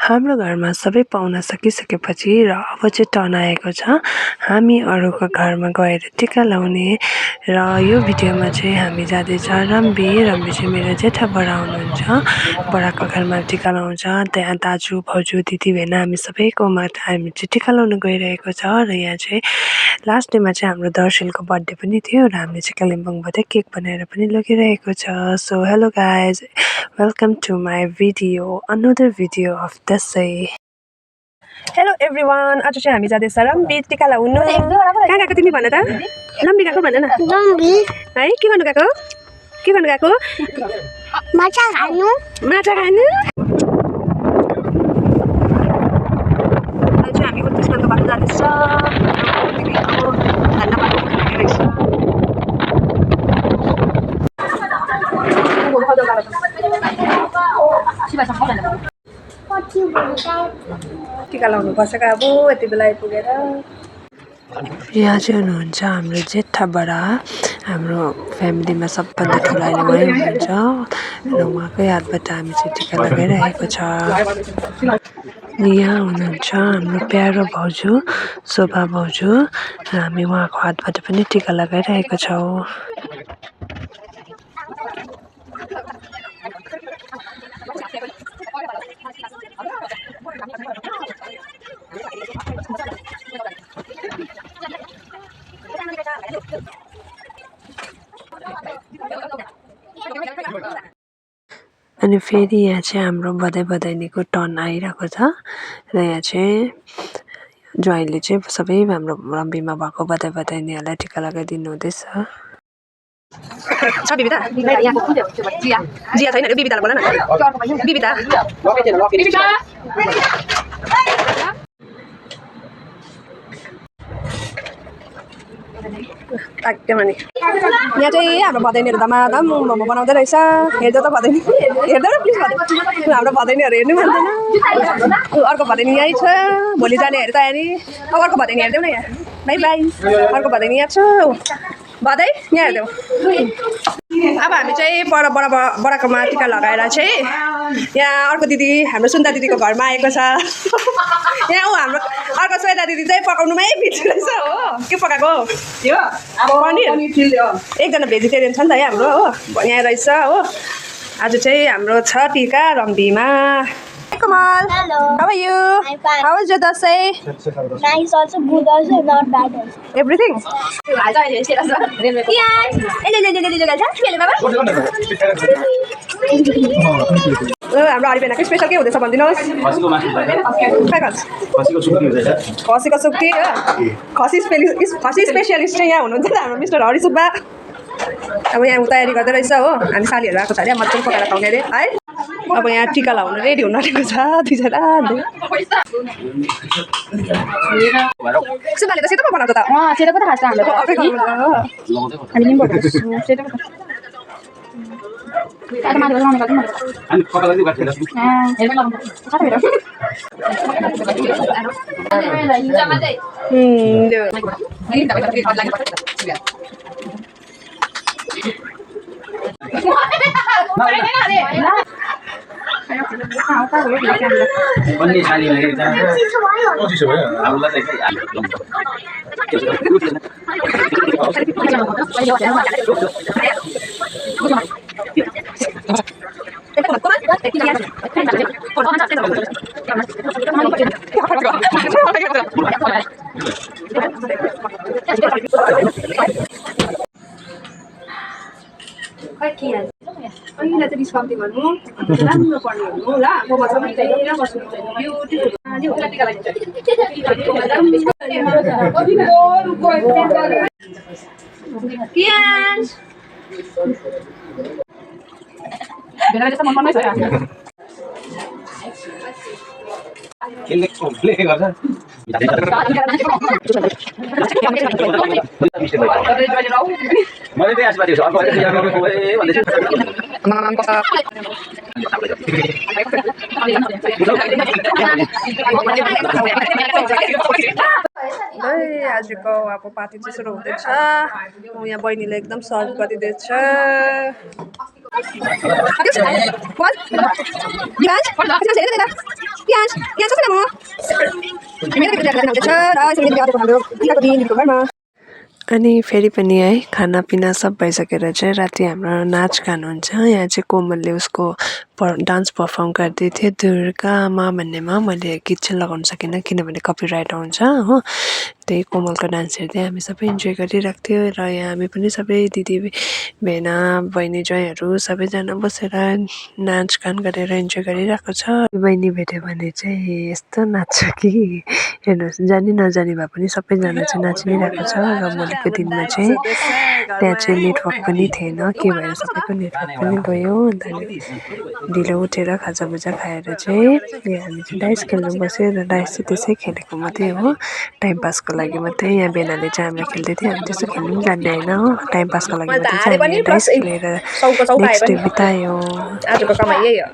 हाम्रो घरमा सबै पाहुना सकिसकेपछि र अब चाहिँ टर्न आएको छ हामी अरूको घरमा गएर टिका लाउने र यो भिडियोमा चाहिँ हामी जाँदैछ रम्बी चाहिँ मेरो जेठा बडा हुनुहुन्छ। बडाको घरमा टिका लाउँछ, त्यहाँ दाजु भाउजू दिदी बहिनी हामी सबैकोमा हामी चाहिँ टिका लाउन गइरहेको छ। र यहाँ चाहिँ लास्ट डेमा चाहिँ हाम्रो दर्शनको बर्थडे पनि थियो र हामीले चाहिँ कालिम्पोङबाट केक बनाएर पनि लगिरहेको छ। So hello guys, welcome to my video, another video of Dashain. Hello everyone, आज चाहिँ हामी जाँदैछ रम्बी टिका लाउनु। कहाँ गएको तिमी भन त? रम्बी गएको भन न। रम्बी है के गर्नु गएको? के गर्नु गएको? माछा खानु। माछा खानु। आज चाहिँ हामी उत्तिसको बाटो जाँदैछ। टिका लाउनु पर्छ का अब यति बेला आइपुगेर। यहाँ चाहिँ हुनुहुन्छ हाम्रो जेठा बडा, हाम्रो फ्यामिलीमा सबभन्दा ठुलो अहिले उहाँ हुनुहुन्छ र उहाँकै हातबाट हामी चाहिँ टिका लगाइरहेको छ। यहाँ हुनुहुन्छ हाम्रो प्यारो भाउजू शोभा भाउजू र हामी उहाँको हातबाट पनि टिका लगाइरहेको छौँ। अनि फेरि यहाँ चाहिँ हाम्रो बधाईको टर्न आइरहेको छ र यहाँ चाहिँ ज्वाइँले चाहिँ सबै हाम्रो रम्बीमा भएको बधाईनीहरूलाई टिका लगाइदिनु हुँदैछ। छ बिबिता? जिया छैन, बिबितालाई बोला न। बिबिता यहाँ चाहिँ हाम्रो भदैनीहरू धमाधम मोमो बनाउँदै रहेछ। हेर्दै त भदैनी, हेर्दै न प्लिज भदै। हाम्रो भदैनीहरू हेर्नु मान्दैन। अर्को भदैनी यहीँ छ, भोलि जाने हेर्नु तयारी। अब अर्को भदैनी हेर्दैौ न यहाँ। By by. अर्को भदैनी यहाँ छ। भदै यहाँ हेर्दैौ। अब हामी चाहिँ बडाकोमा टिका लगाएर चाहिँ यहाँ अर्को दिदी हाम्रो सुन्दा दिदीको घरमा आएको छ। यहाँ ऊ हाम्रो अर्को श्वेता दिदी चाहिँ पकाउनुमै बिजी रहेछ हो। के पकाएको पनिर? एकजना भेजिटेरियन छ नि त यहाँ हाम्रो हो, यहाँ रहेछ हो। आज चाहिँ हाम्रो छ टिका रम्बीमा। Kamal, hello. How are you? I'm fine. How was your Dasai? Nice, also good, also not bad. Also. Everything? हाम्रो हरिबेनाको स्पेसल के हुँदैछ भनिदिनुहोस्। खसीको सुक्टी हो। खसी स्पेसियलिस्ट चाहिँ यहाँ हुनुहुन्छ हाम्रो मिस्टर हरि सुब्बा। अब यहाँ तयारी गर्दै रहेछ हो। हामी सालीहरू आएको छ अरे, मजाले पकाएर खुवाउने अरे है। अब यहाँ टिका लाउनु रेडी हुन आँटेको छ दुईजना। सुब्बाले त सेतो पो बनाउँछ त। सेतो पो त खान्छ हाम्रो। हामी निम्बु सेतो पो। अनि माथि लगाउने गर्छ नि। अनि कपाल पनि बाट्छ। हेर्नु लगाउनु। साथै हेर। अन्य छाली भनेको त चिसो भयो हामीलाई चाहिँ अहिले चाहिँ डिस्काउन्ट गर्नु राम्रो पर्ने हुनु ल। म बच्चा पनि त्यही बस्नु ब्युटिफुल टिका लगाइन्छ। कियान बेला जस्तो मन पर्छ यार। खेल्ने गर्छ मैले त्यही आशीर्वाद दिएको छु। अर्को भन्दैछु आजको अब पार्टी चाहिँ सुरु हुँदैछ। यहाँ बहिनीले एकदम सर्भ गरिदिँदैछ। प्याज प्याज कसरी लानु मेरो केटा केटा हुँदैछ र यसरी बिहाको हाम्रो टिकाको दिनको घरमा अनि फेरि पनि है खानापिना सब भइसकेर चाहिँ राति हाम्रो नाचगान हुन्छ यहाँ चाहिँ कोमलले उसको डान्स पर्फर्म गर्दै थियो दुर्गामा भन्नेमा मैले गीत चाहिँ लगाउन सकिनँ किनभने कपिराइट आउँछ हो त्यही कोमलको डान्स हेर्दै हामी सबै इन्जोय गरिरहेको थियो र यहाँ हामी पनि सबै दिदी भेना बहिनी ज्वाइँहरू सबैजना बसेर नाचगान गरेर इन्जोय गरिरहेको छ बहिनी भेट्यो भने चाहिँ यस्तो नाच्छ कि हेर्नुहोस् जानी नजानी भए पनि सबैजना चाहिँ नाचि नै रहेको छ र भोलिको दिनमा चाहिँ त्यहाँ चाहिँ नेटवर्क पनि थिएन के भएर सबैको नेटवर्क पनि गयो अन्त ढिलो उठेर खाजाभुजा खाएर चाहिँ हामी चाहिँ डाइस खेल्नु बस्यो र डाइस चाहिँ त्यसै खेलेको मात्रै हो टाइम पासको लागि मात्रै यहाँ बेनाले चाहिँ हामीलाई खेल्दै थियो हामी त्यस्तो खेल्नु पनि जान्ने होइन हो टाइम पासको लागि मात्रै चाहिँ हामी डाइस खेलेर नेक्स्ट डे बितायो आजको कमाइ यही हो